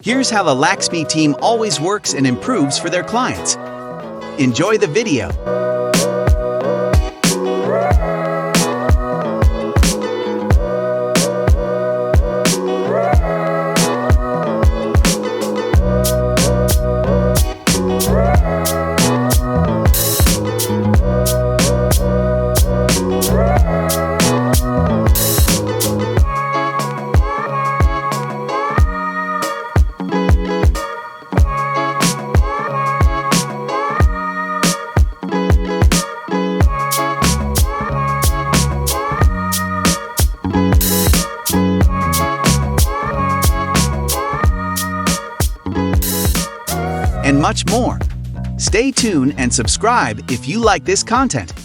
Here's how the Laxmi team always works and improves for their clients. Enjoy the video. And much more. Stay tuned and subscribe if you like this content.